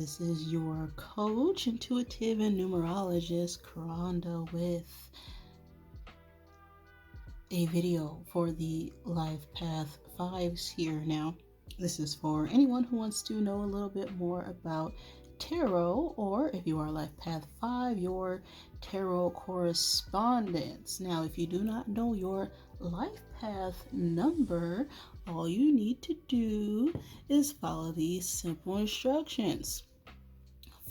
This is your coach, intuitive, and numerologist, Karanda, with a video for the Life Path 5s here. Now, this is for anyone who wants to know a little bit more about tarot, or if you are Life Path 5, your tarot correspondence. Now, if you do not know your life path number, all you need to do is follow these simple instructions.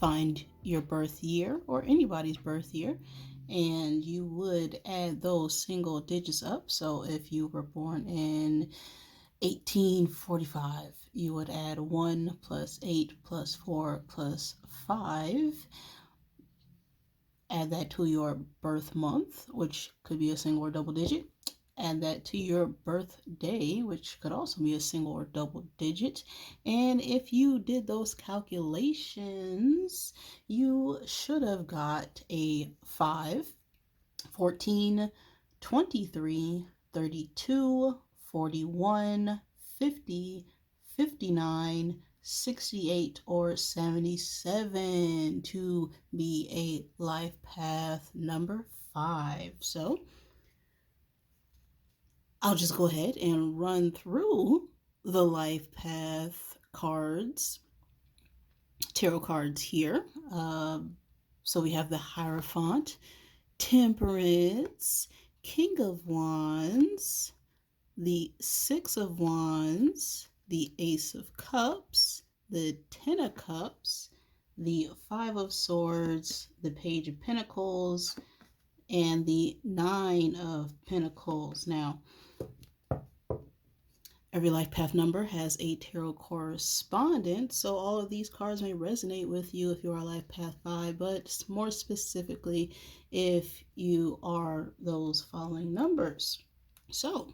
Find your birth year or anybody's birth year, and you would add those single digits up. So if you were born in 1845, you would add 1 plus 8 plus 4 plus 5. Add that to your birth month, which could be a single or double digit. Add that to your birthday, which could also be a single or double digit. And if you did those calculations, you should have got a 5, 14, 23, 32, 41, 50, 59, 68, or 77 to be a life path number 5. So I'll just go ahead and run through the life path cards, tarot cards here. So we have the Hierophant, Temperance, King of Wands, the Six of Wands, the Ace of Cups, the Ten of Cups, the Five of Swords, the Page of Pentacles, and the Nine of Pentacles. Now, every life path number has a tarot correspondent, so all of these cards may resonate with you if you are life path 5, but more specifically if you are those following numbers. So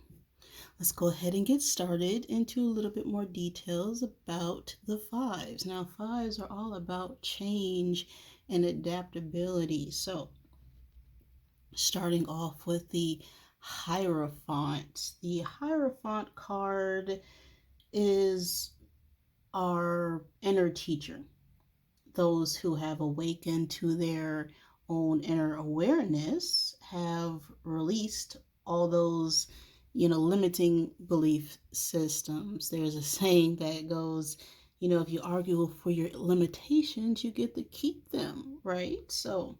let's go ahead and get started into a little bit more details about the 5s. Now, 5s are all about change and adaptability. So starting off with the Hierophant. The Hierophant card is our inner teacher, those who have awakened to their own inner awareness, have released all those, limiting belief systems. There's a saying that goes, if you argue for your limitations, you get to keep them, right? So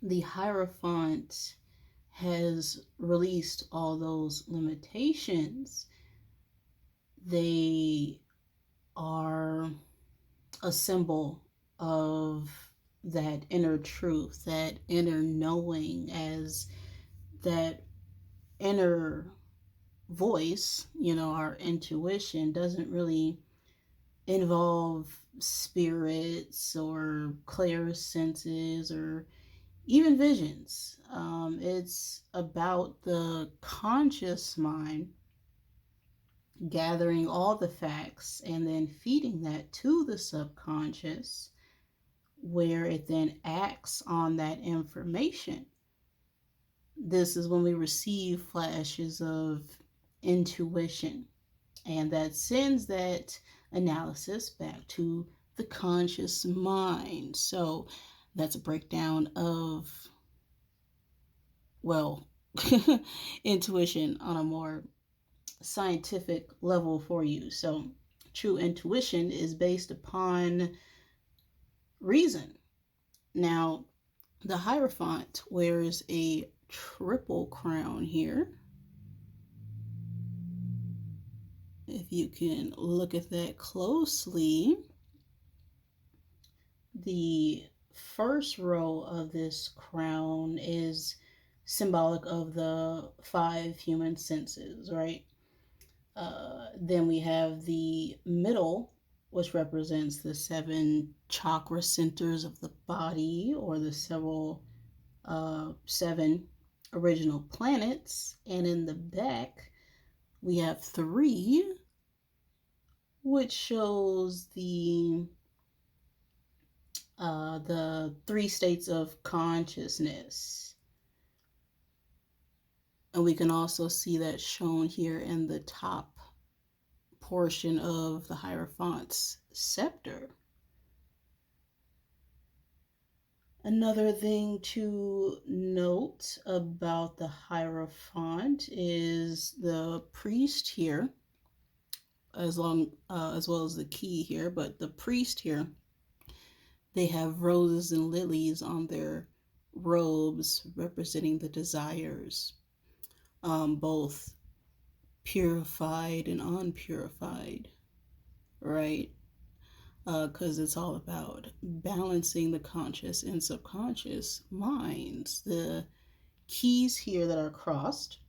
the Hierophant has released all those limitations. They are a symbol of that inner truth, that inner knowing, as that inner voice, our intuition doesn't really involve spirits or clairsenses or even visions. It's about the conscious mind gathering all the facts and then feeding that to the subconscious, where it then acts on that information. This is when we receive flashes of intuition, and that sends that analysis back to the conscious mind. So that's a breakdown of, intuition on a more scientific level for you. So true intuition is based upon reason. Now, the Hierophant wears a triple crown here. If you can look at that closely, the first row of this crown is symbolic of the 5 human senses, right? Then we have the middle, which represents the 7 chakra centers of the body, or the 7 original planets. And in the back, we have 3, which shows the 3 states of consciousness. And we can also see that shown here in the top portion of the Hierophant's scepter. Another thing to note about the Hierophant is the priest here, as well as the key here, but the priest here, they have roses and lilies on their robes representing the desires, both purified and unpurified, right? Because it's all about balancing the conscious and subconscious minds. The keys here that are crossed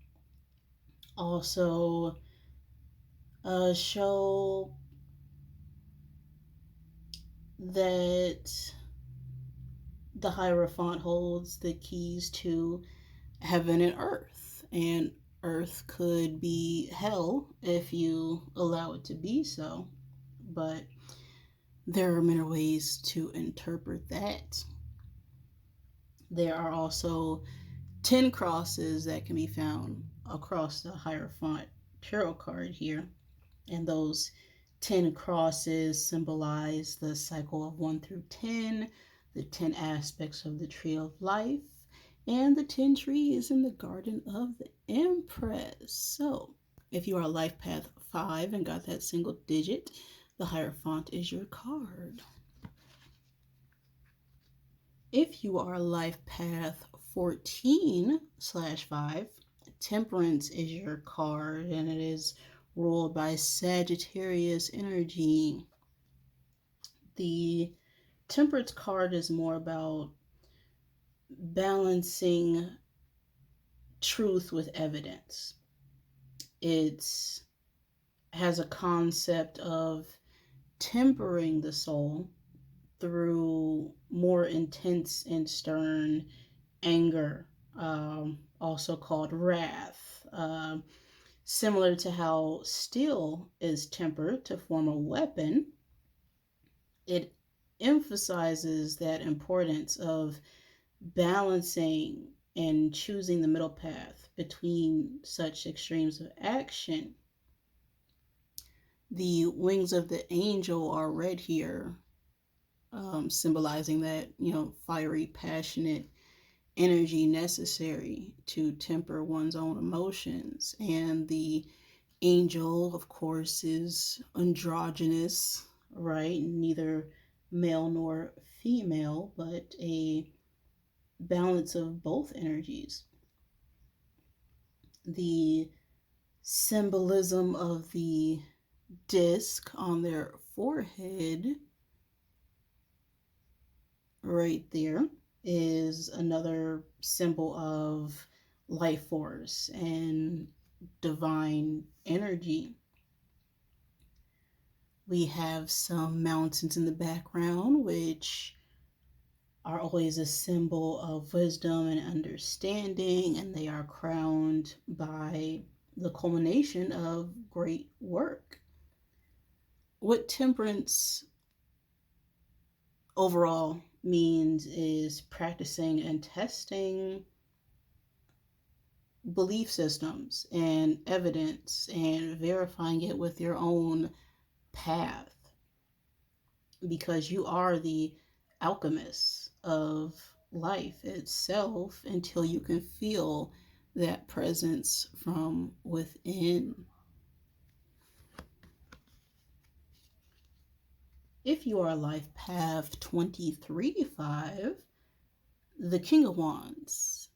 also show that the Hierophant holds the keys to heaven and earth. And earth could be hell if you allow it to be so. But there are many ways to interpret that. There are also 10 crosses that can be found across the Hierophant tarot card here. And those 10 crosses symbolize the cycle of 1 through 10, the 10 aspects of the tree of life, and the 10 trees in the garden of the Empress. So, if you are life path 5 and got that single digit, the Hierophant is your card. If you are life path 14/5, Temperance is your card, and it is ruled by Sagittarius energy. The Temperance card is more about balancing truth with evidence. It has a concept of tempering the soul through more intense and stern anger, also called wrath. Similar to how steel is tempered to form a weapon, it emphasizes that importance of balancing and choosing the middle path between such extremes of action. The wings of the angel are red here, symbolizing that, fiery, passionate energy necessary to temper one's own emotions. And the angel, of course, is androgynous, right? Neither male nor female, but a balance of both energies. The symbolism of the disc on their forehead, right there, is another symbol of life force and divine energy. We have some mountains in the background, which are always a symbol of wisdom and understanding, and they are crowned by the culmination of great work. What Temperance overall means is practicing and testing belief systems and evidence and verifying it with your own path, because you are the alchemist of life itself until you can feel that presence from within. If you are life path 23/5, the King of Wands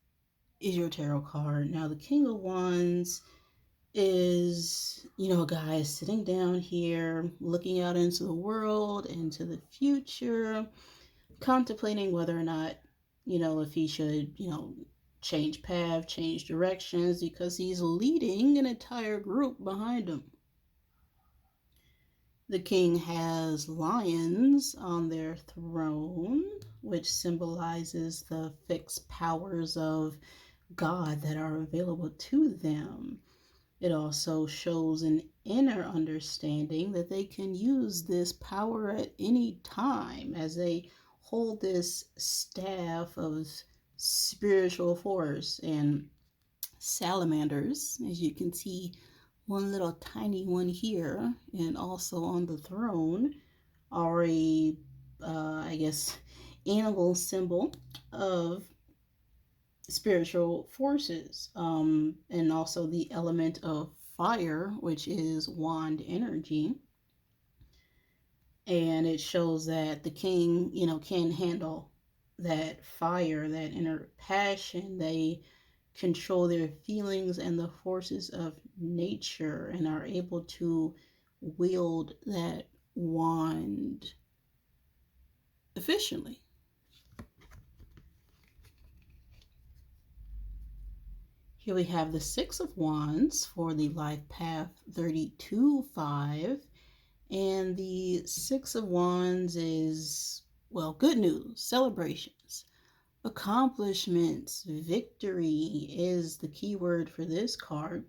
is your tarot card. Now, the King of Wands is, a guy sitting down here, looking out into the world, into the future, contemplating whether or not, if he should, change path, change directions, because he's leading an entire group behind him. The king has lions on their throne, which symbolizes the fixed powers of God that are available to them. It also shows an inner understanding that they can use this power at any time as they hold this staff of spiritual force. And salamanders, as you can see, one little tiny one here, and also on the throne, are I guess animal symbol of spiritual forces, and also the element of fire, which is wand energy. And it shows that the king, can handle that fire, that inner passion. They control their feelings and the forces of nature and are able to wield that wand efficiently. Here we have the Six of Wands for the Life Path 32-5. And the Six of Wands is, well, good news, celebrations, accomplishments, victory is the key word for this card.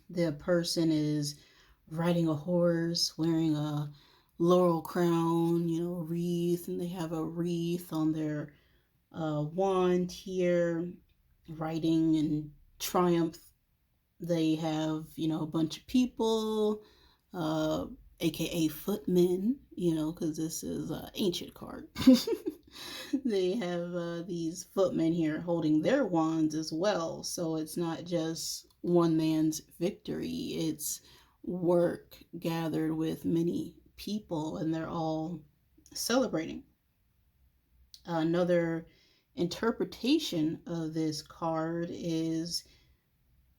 The person is riding a horse, wearing a laurel crown, wreath, and they have a wreath on their wand here, riding in triumph. They have, a bunch of people, aka footmen, because this is an ancient card. They have these footmen here holding their wands as well. So it's not just one man's victory, it's work gathered with many people, and they're all celebrating. Another interpretation of this card is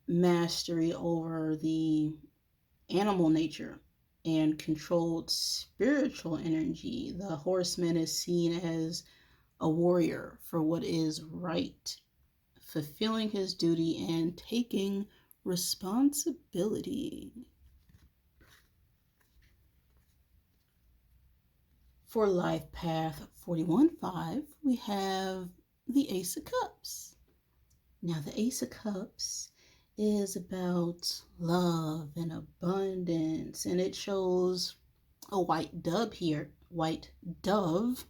mastery over the animal nature and controlled spiritual energy. The horseman is seen as a warrior for what is right, fulfilling his duty and taking responsibility. For Life Path 41-5, we have the Ace of Cups. Now, the Ace of Cups is about love and abundance, and it shows a white dove here, white dove,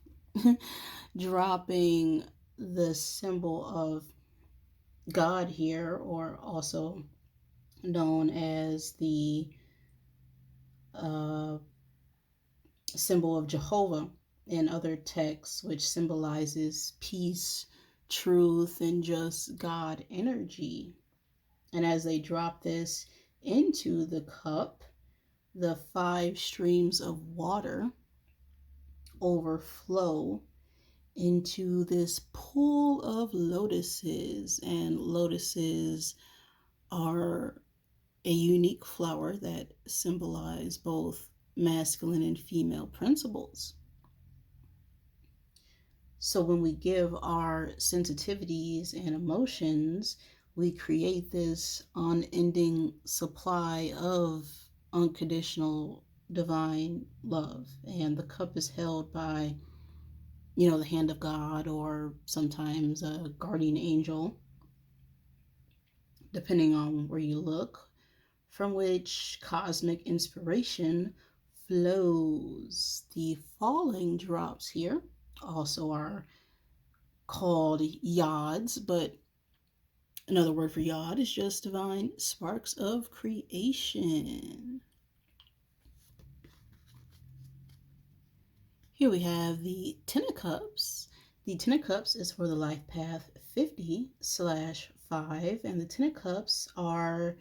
dropping the symbol of God here, or also known as the symbol of Jehovah in other texts, which symbolizes peace, truth, and just God energy. And as they drop this into the cup, the 5 streams of water overflow into this pool of lotuses. And lotuses are a unique flower that symbolize both masculine and female principles. So when we give our sensitivities and emotions, we create this unending supply of unconditional divine love. And the cup is held by, the hand of God, or sometimes a guardian angel, depending on where you look, from which cosmic inspiration flows. The falling drops here also are called yods, but another word for yod is just divine sparks of creation. Here we have the Ten of Cups. The Ten of Cups is for the Life Path 50/5, and the Ten of Cups are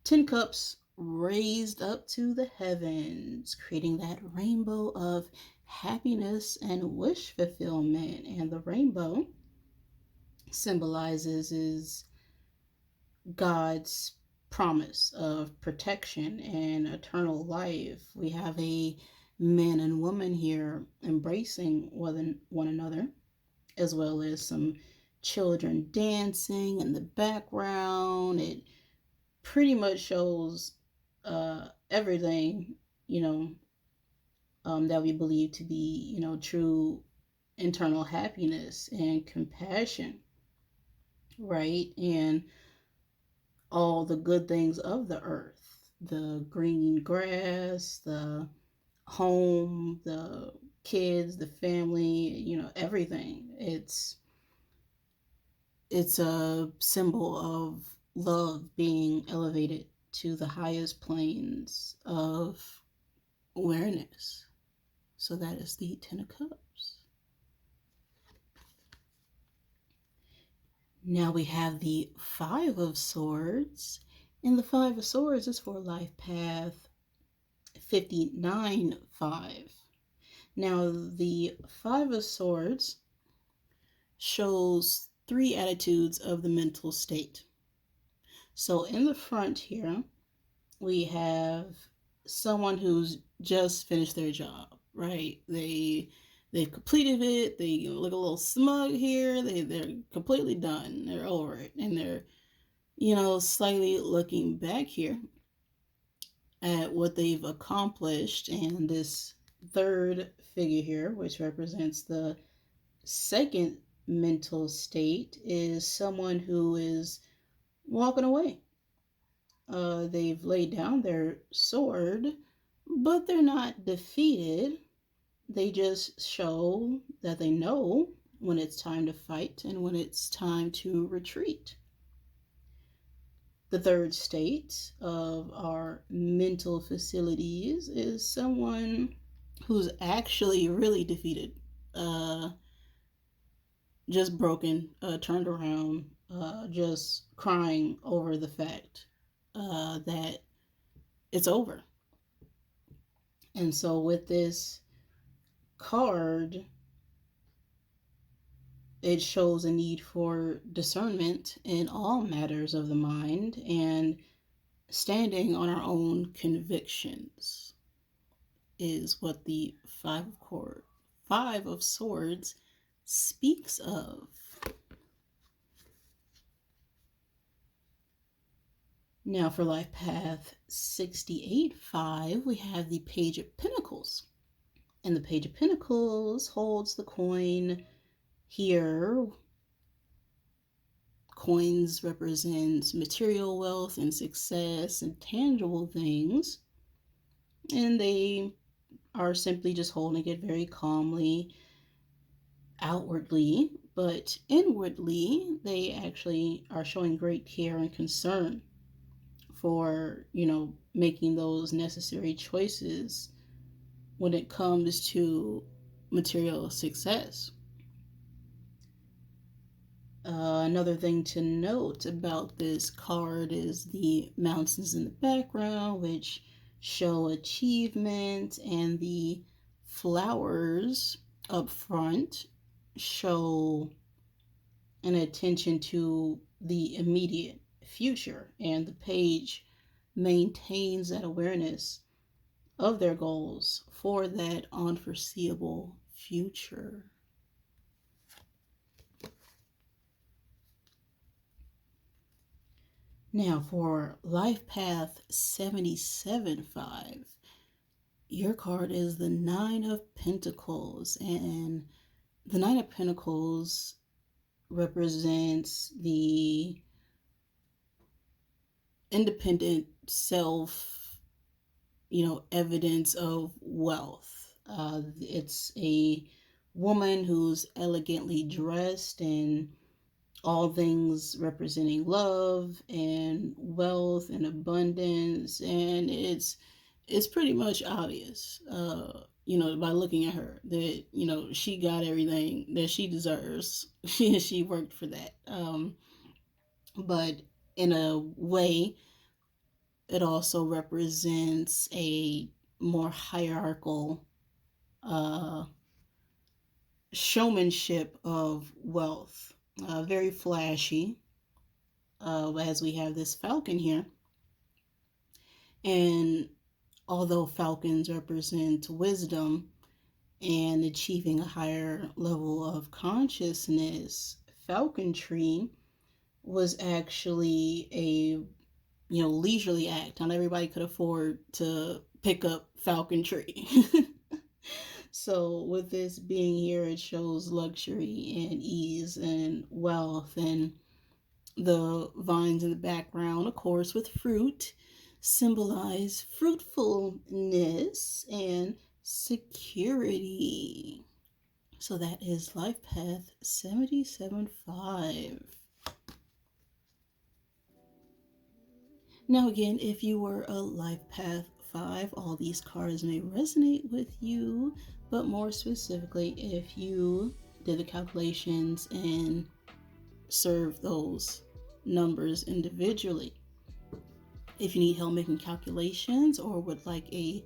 10 cups raised up to the heavens, creating that rainbow of happiness and wish fulfillment. And the rainbow symbolizes is God's promise of protection and eternal life. We have a man and woman here embracing one another, as well as some children dancing in the background. It pretty much shows everything, that we believe to be, true internal happiness and compassion, right? And all the good things of the earth, the green grass, the home, the kids, the family, everything. It's a symbol of love being elevated to the highest planes of awareness. So that is the Ten of Cups. Now we have the Five of Swords, and the Five of Swords is for life path 59-5. Now the Five of Swords shows three attitudes of the mental state. So in the front here, we have someone who's just finished their job, right? They've completed it. They look a little smug here. They're completely done. They're over it, and they're slightly looking back here at what they've accomplished. And this third figure here, which represents the second mental state, is someone who is walking away. They've laid down their sword, but they're not defeated. They just show that they know when it's time to fight and when it's time to retreat. The third state of our mental facilities is someone who's actually really defeated, just broken, turned around, just crying over the fact that it's over. And so with this card, it shows a need for discernment in all matters of the mind and standing on our own convictions is what the Five of Swords speaks of. Now for life path 68-5, we have the Page of Pentacles. And the Page of Pentacles holds the coin here. Coins represent material wealth and success and tangible things. And they are simply just holding it very calmly outwardly, but inwardly they actually are showing great care and concern for, making those necessary choices when it comes to material success. Another thing to note about this card is the mountains in the background, which show achievement, and the flowers up front show an attention to the immediate future, and the page maintains that awareness of their goals for that unforeseeable future. Now for life path 77-5, your card is the Nine of Pentacles, and the Nine of Pentacles represents the independent self, evidence of wealth. It's a woman who's elegantly dressed in all things representing love and wealth and abundance, and it's pretty much obvious, by looking at her that she got everything that she deserves. She worked for that, but in a way it also represents a more hierarchical showmanship of wealth. Very flashy, as we have this falcon here. And although falcons represent wisdom and achieving a higher level of consciousness, falconry was actually a leisurely act. Not everybody could afford to pick up falconry. So with this being here, it shows luxury and ease and wealth, and the vines in the background, of course, with fruit, symbolize fruitfulness and security. So that is life path 77-5. Now again, if you were a life path 5, all these cards may resonate with you, but more specifically, if you did the calculations and serve those numbers individually. If you need help making calculations or would like a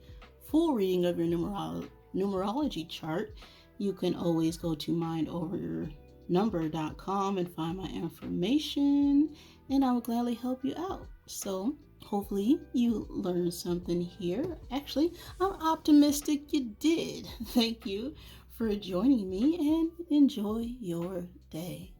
full reading of your numerology chart, you can always go to mindoveryournumber.com and find my information, and I will gladly help you out. So hopefully you learned something here. Actually, I'm optimistic you did. Thank you for joining me and enjoy your day.